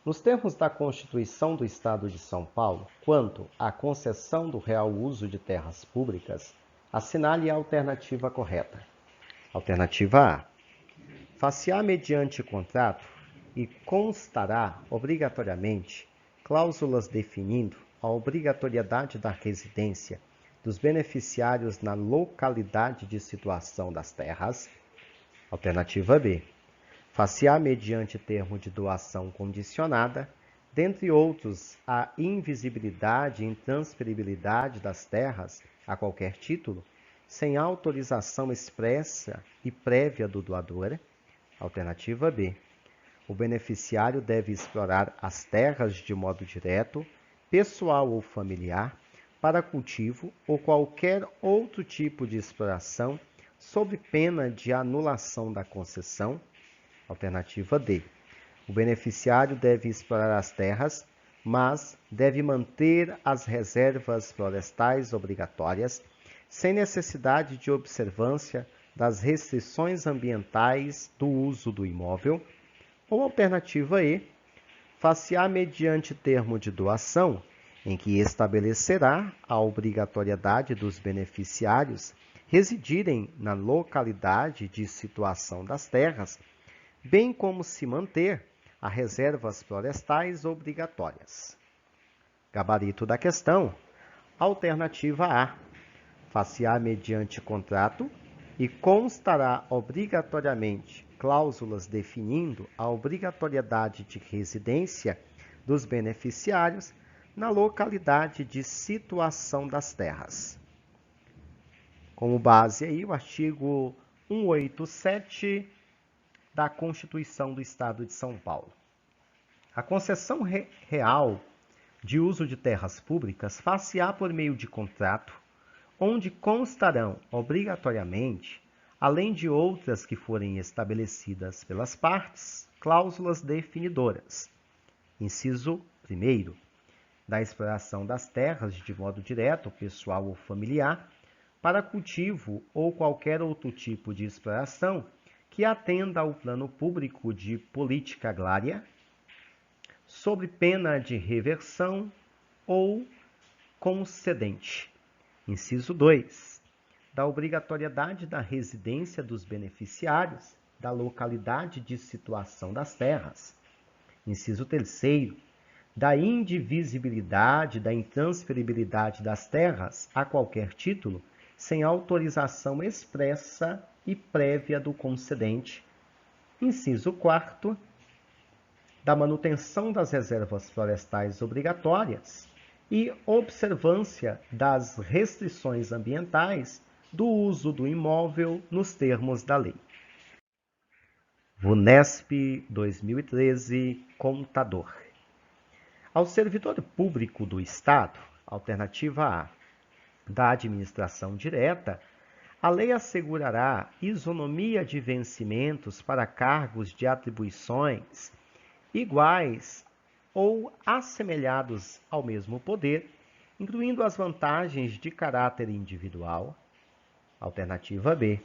S1: Nos termos da Constituição do Estado de São Paulo, quanto à concessão do real uso de terras públicas, assinale a alternativa correta. Alternativa A. Far-se-á mediante contrato e constará obrigatoriamente cláusulas definindo a obrigatoriedade da residência dos beneficiários na localidade de situação das terras. Alternativa B. Far-se-á mediante termo de doação condicionada, dentre outros, a invisibilidade e intransferibilidade das terras a qualquer título, sem autorização expressa e prévia do doador. Alternativa B. O beneficiário deve explorar as terras de modo direto, pessoal ou familiar, para cultivo ou qualquer outro tipo de exploração, sob pena de anulação da concessão. Alternativa D. O beneficiário deve explorar as terras, mas deve manter as reservas florestais obrigatórias, sem necessidade de observância das restrições ambientais do uso do imóvel. Ou alternativa E, far-se-á mediante termo de doação, em que estabelecerá a obrigatoriedade dos beneficiários residirem na localidade de situação das terras, bem como se manter as reservas florestais obrigatórias. Gabarito da questão. Alternativa A. Far-se-á mediante contrato e constará obrigatoriamente cláusulas definindo a obrigatoriedade de residência dos beneficiários na localidade de situação das terras. Como base aí o artigo 187 da Constituição do Estado de São Paulo. A concessão real de uso de terras públicas far-se-á por meio de contrato, onde constarão obrigatoriamente, além de outras que forem estabelecidas pelas partes, cláusulas definidoras. Inciso 1º. Da exploração das terras de modo direto, pessoal ou familiar, para cultivo ou qualquer outro tipo de exploração que atenda ao plano público de política agrária, sob pena de reversão ou concedente. Inciso 2. Da obrigatoriedade da residência dos beneficiários da localidade de situação das terras. Inciso 3º. Da indivisibilidade, da intransferibilidade das terras a qualquer título, sem autorização expressa e prévia do concedente. Inciso 4º. Da manutenção das reservas florestais obrigatórias e observância das restrições ambientais do uso do imóvel nos termos da lei. Unesp 2013, contador. Ao servidor público do Estado, alternativa A, da administração direta, a lei assegurará isonomia de vencimentos para cargos de atribuições iguais ou assemelhados ao mesmo poder, incluindo as vantagens de caráter individual. Alternativa B.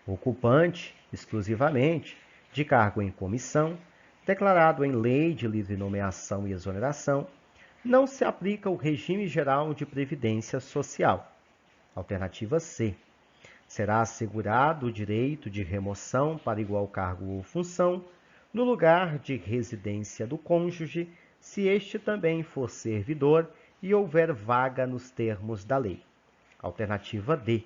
S1: Ocupante, exclusivamente, de cargo em comissão, declarado em lei de livre nomeação e exoneração, não se aplica o regime geral de previdência social. Alternativa C. Será assegurado o direito de remoção para igual cargo ou função no lugar de residência do cônjuge, se este também for servidor e houver vaga nos termos da lei. Alternativa D.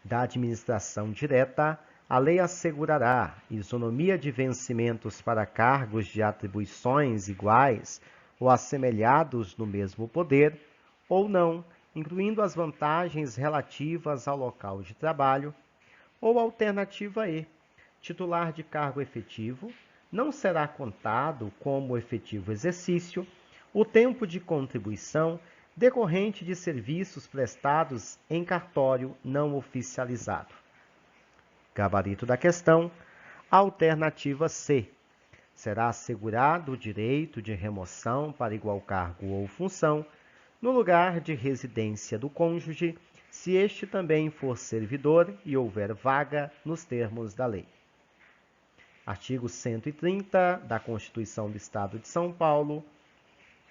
S1: Da administração direta, a lei assegurará isonomia de vencimentos para cargos de atribuições iguais ou assemelhados no mesmo poder, ou não, incluindo as vantagens relativas ao local de trabalho, ou alternativa E, titular de cargo efetivo, não será contado como efetivo exercício o tempo de contribuição decorrente de serviços prestados em cartório não oficializado. Gabarito da questão, alternativa C. Será assegurado o direito de remoção para igual cargo ou função no lugar de residência do cônjuge, se este também for servidor e houver vaga nos termos da lei. Artigo 130 da Constituição do Estado de São Paulo.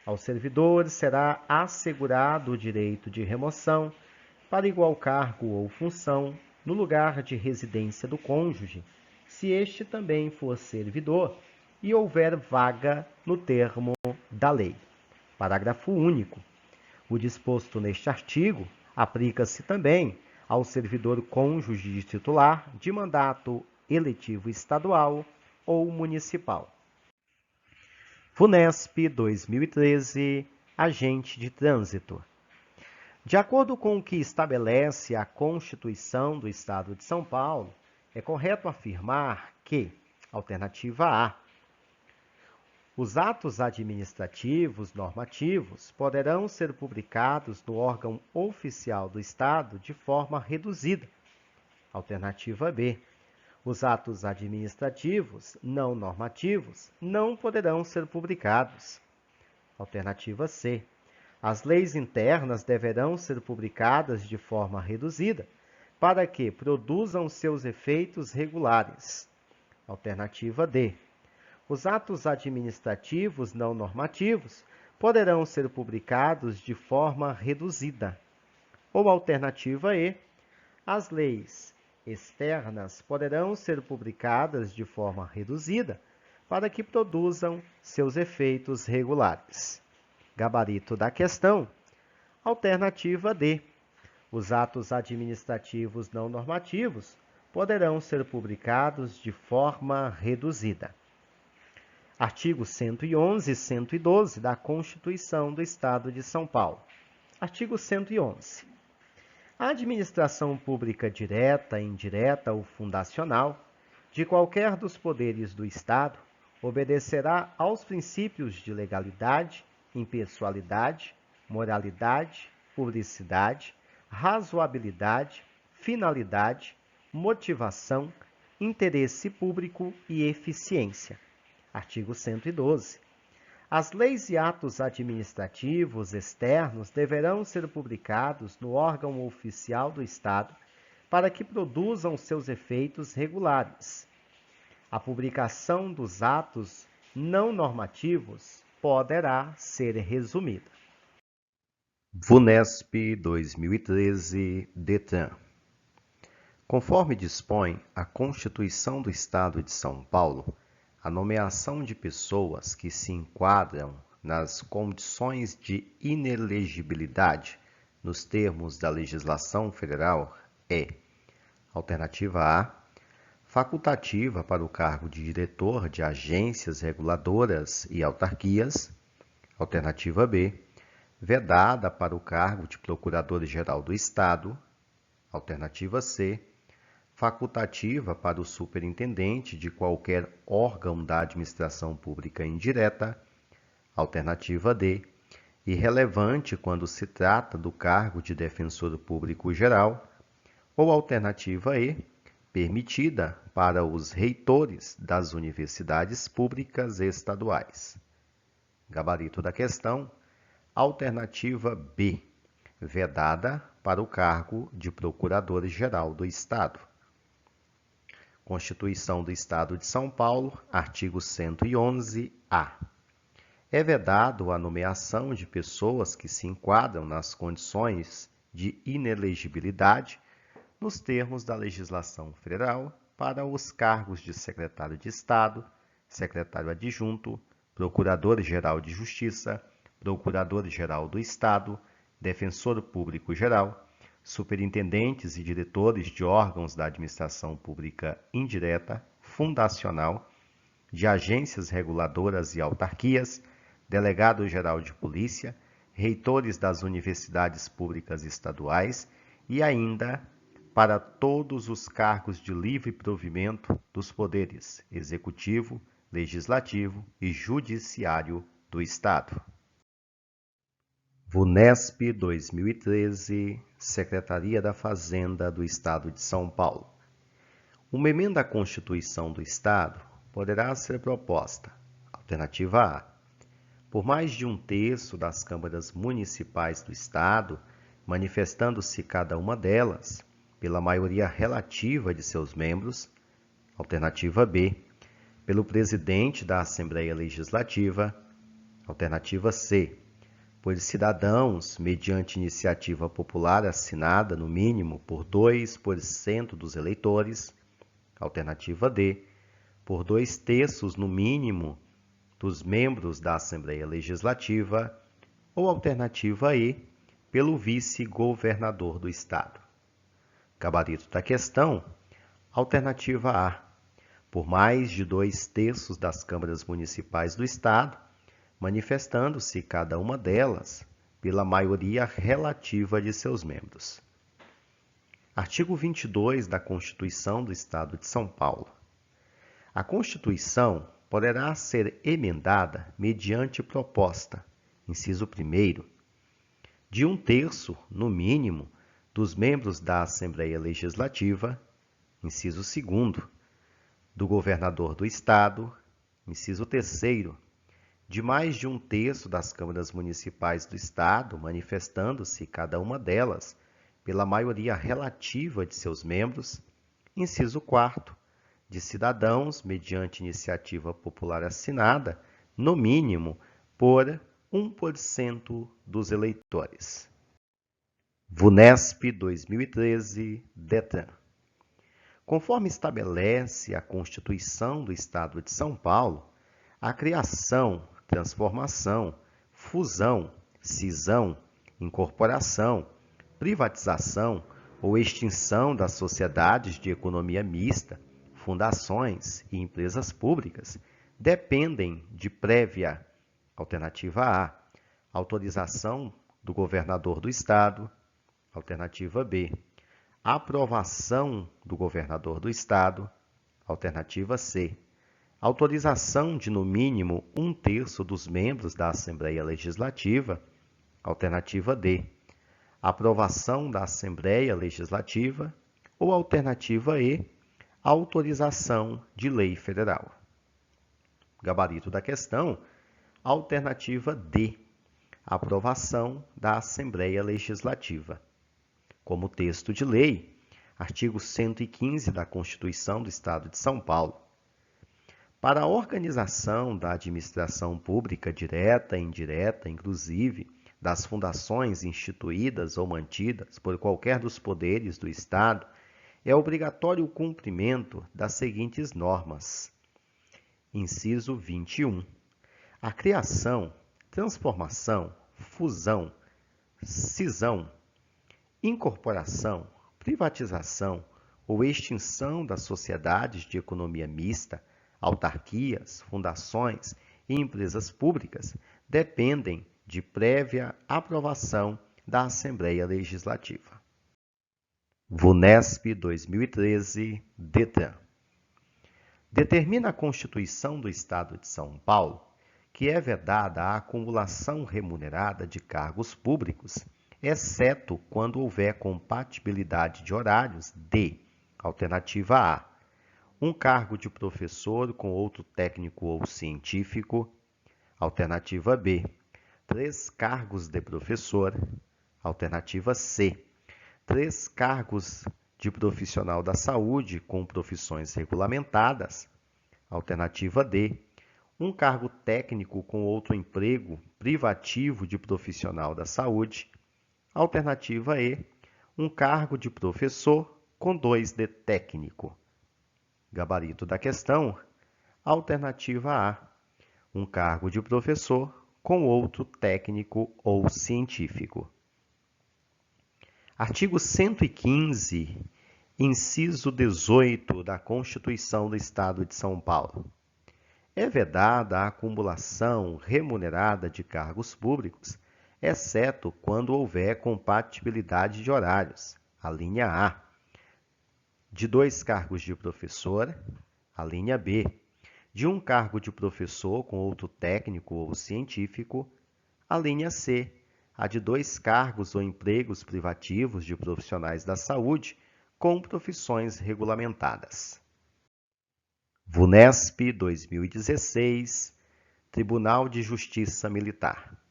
S1: Ao servidor será assegurado o direito de remoção para igual cargo ou função no lugar de residência do cônjuge, se este também for servidor e houver vaga no termo da lei. Parágrafo único. O disposto neste artigo aplica-se também ao servidor cônjuge de titular de mandato eletivo estadual ou municipal. FUNESP 2013, agente de trânsito. De acordo com o que estabelece a Constituição do Estado de São Paulo, é correto afirmar que, alternativa A, os atos administrativos normativos poderão ser publicados no órgão oficial do Estado de forma reduzida. Alternativa B, os atos administrativos não normativos não poderão ser publicados. Alternativa C, as leis internas deverão ser publicadas de forma reduzida para que produzam seus efeitos regulares. Alternativa D. Os atos administrativos não normativos poderão ser publicados de forma reduzida. Ou alternativa E. As leis externas poderão ser publicadas de forma reduzida para que produzam seus efeitos regulares. Gabarito da questão, alternativa D. Os atos administrativos não normativos poderão ser publicados de forma reduzida. Artigo 111 e 112 da Constituição do Estado de São Paulo. Artigo 111. A administração pública direta, indireta ou fundacional de qualquer dos poderes do Estado obedecerá aos princípios de legalidade, impessoalidade, moralidade, publicidade, razoabilidade, finalidade, motivação, interesse público e eficiência. Artigo 112. As leis e atos administrativos externos deverão ser publicados no órgão oficial do Estado para que produzam seus efeitos regulares. A publicação dos atos não normativos poderá ser resumida. FUNESP 2013, DETRAN. Conforme dispõe a Constituição do Estado de São Paulo, a nomeação de pessoas que se enquadram nas condições de inelegibilidade nos termos da legislação federal é: alternativa A, facultativa para o cargo de diretor de agências reguladoras e autarquias; alternativa B, vedada para o cargo de Procurador-Geral do Estado; alternativa C, facultativa para o superintendente de qualquer órgão da administração pública indireta; alternativa D, irrelevante quando se trata do cargo de Defensor Público Geral; ou alternativa E, permitida para os reitores das universidades públicas estaduais. Gabarito da questão, alternativa B, vedada para o cargo de Procurador-Geral do Estado. Constituição do Estado de São Paulo, artigo 111-A. É vedado a nomeação de pessoas que se enquadram nas condições de inelegibilidade nos termos da legislação federal para os cargos de secretário de Estado, secretário adjunto, Procurador-Geral de Justiça, Procurador-Geral do Estado, Defensor Público Geral, superintendentes e diretores de órgãos da administração pública indireta, fundacional, de agências reguladoras e autarquias, delegado-geral de polícia, reitores das universidades públicas estaduais e ainda para todos os cargos de livre provimento dos poderes executivo, legislativo e judiciário do Estado. VUNESP 2013, Secretaria da Fazenda do Estado de São Paulo. Uma emenda à Constituição do Estado poderá ser proposta. Alternativa A. Por mais de um terço das câmaras municipais do Estado, manifestando-se cada uma delas pela maioria relativa de seus membros. Alternativa B. Pelo presidente da Assembleia Legislativa. Alternativa C. Por cidadãos, mediante iniciativa popular assinada, no mínimo, por 2% dos eleitores. Alternativa D. Por 2/3, no mínimo, dos membros da Assembleia Legislativa. Ou alternativa E. Pelo vice-governador do Estado. Gabarito da questão. Alternativa A. Por mais de 2/3 das câmaras municipais do Estado, manifestando-se cada uma delas pela maioria relativa de seus membros. Artigo 22 da Constituição do Estado de São Paulo. A Constituição poderá ser emendada mediante proposta, inciso 1º, de 1/3, no mínimo, dos membros da Assembleia Legislativa, inciso 2º, do governador do Estado, inciso 3º, de mais de 1/3 das câmaras municipais do Estado, manifestando-se cada uma delas pela maioria relativa de seus membros, inciso 4º, de cidadãos, mediante iniciativa popular assinada, no mínimo, por 1% dos eleitores. VUNESP 2013, DETRAN. Conforme estabelece a Constituição do Estado de São Paulo, a criação, transformação, fusão, cisão, incorporação, privatização ou extinção das sociedades de economia mista, fundações e empresas públicas dependem de prévia, alternativa A, autorização do governador do Estado, alternativa B, aprovação do governador do Estado, alternativa C, autorização de no mínimo 1/3 dos membros da Assembleia Legislativa, alternativa D, aprovação da Assembleia Legislativa ou alternativa E, autorização de lei federal. Gabarito da questão, alternativa D, aprovação da Assembleia Legislativa. Como texto de lei, artigo 115 da Constituição do Estado de São Paulo. Para a organização da administração pública direta e indireta, inclusive das fundações instituídas ou mantidas por qualquer dos poderes do Estado, é obrigatório o cumprimento das seguintes normas. Inciso 21. A criação, transformação, fusão, cisão, incorporação, privatização ou extinção das sociedades de economia mista, autarquias, fundações e empresas públicas dependem de prévia aprovação da Assembleia Legislativa. VUNESP 2013, DETRAN. Determina a Constituição do Estado de São Paulo que é vedada a acumulação remunerada de cargos públicos, exceto quando houver compatibilidade de horários de, alternativa A, um cargo de professor com outro técnico ou científico, alternativa B, 3 cargos de professor, alternativa C, 3 cargos de profissional da saúde com profissões regulamentadas, alternativa D, um cargo técnico com outro emprego privativo de profissional da saúde, alternativa E, um cargo de professor com 2 de técnico. Gabarito da questão, alternativa A, um cargo de professor com outro técnico ou científico. Artigo 115, inciso 18 da Constituição do Estado de São Paulo. É vedada a acumulação remunerada de cargos públicos, exceto quando houver compatibilidade de horários. A linha A. De 2 cargos de professor. A linha B. De 1 cargo de professor com outro técnico ou científico. A linha C. A de 2 cargos ou empregos privativos de profissionais da saúde com profissões regulamentadas. VUNESP 2016, Tribunal de Justiça Militar.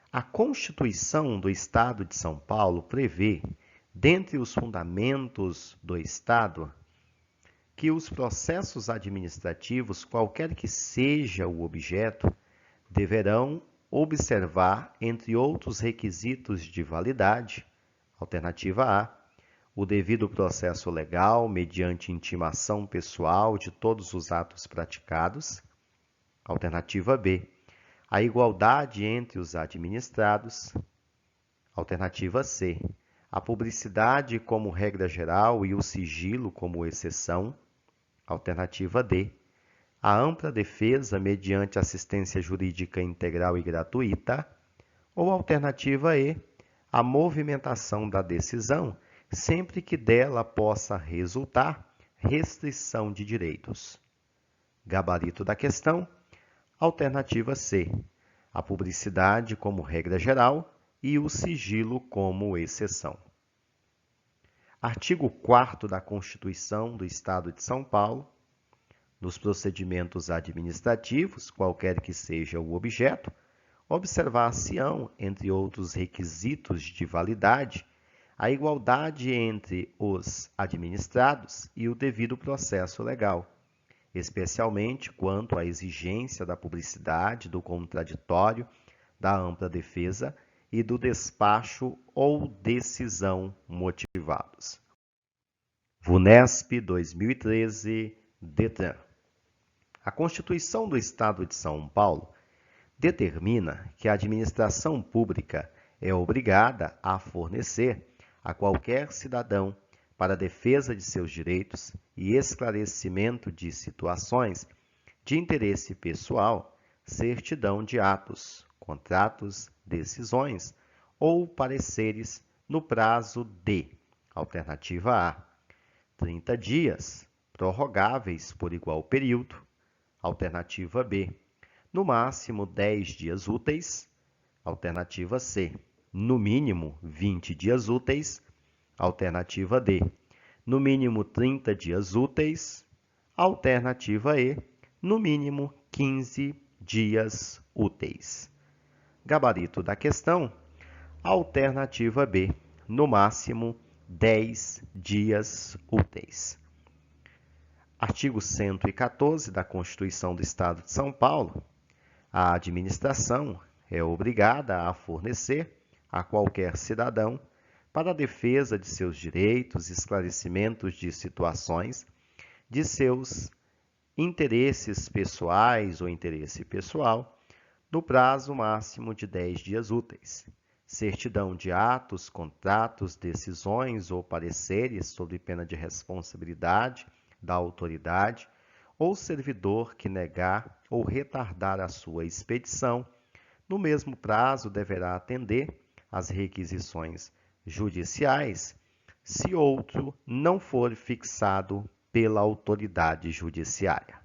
S1: A Constituição do Estado de São Paulo prevê, dentre os fundamentos do Estado, que os processos administrativos, qualquer que seja o objeto, deverão observar, entre outros requisitos de validade, alternativa A, o devido processo legal mediante intimação pessoal de todos os atos praticados, alternativa B, a igualdade entre os administrados, alternativa C, a publicidade como regra geral e o sigilo como exceção, alternativa D, a ampla defesa mediante assistência jurídica integral e gratuita, ou alternativa E, a movimentação da decisão sempre que dela possa resultar restrição de direitos. Gabarito da questão, alternativa C, a publicidade como regra geral e o sigilo como exceção. Artigo 4º da Constituição do Estado de São Paulo. Nos procedimentos administrativos, qualquer que seja o objeto, observar-se-ão, entre outros requisitos de validade, a igualdade entre os administrados e o devido processo legal, especialmente quanto à exigência da publicidade, do contraditório, da ampla defesa e do despacho ou decisão motivados. VUNESP 2013, DETRAN. A Constituição do Estado de São Paulo determina que a administração pública é obrigada a fornecer a qualquer cidadão, para a defesa de seus direitos e esclarecimento de situações de interesse pessoal, certidão de atos, contratos, decisões ou pareceres no prazo de, alternativa A, 30 dias, prorrogáveis por igual período, alternativa B, no máximo 10 dias úteis, alternativa C, no mínimo 20 dias úteis, alternativa D, no mínimo 30 dias úteis, alternativa E, no mínimo 15 dias úteis. Gabarito da questão, alternativa B, no máximo 10 dias úteis. Artigo 114 da Constituição do Estado de São Paulo. A administração é obrigada a fornecer a qualquer cidadão, para a defesa de seus direitos e esclarecimentos de situações de seus interesses pessoais ou interesse pessoal, no prazo máximo de 10 dias úteis, certidão de atos, contratos, decisões ou pareceres sob pena de responsabilidade da autoridade ou servidor que negar ou retardar a sua expedição, no mesmo prazo deverá atender às requisições judiciais, se outro não for fixado pela autoridade judiciária.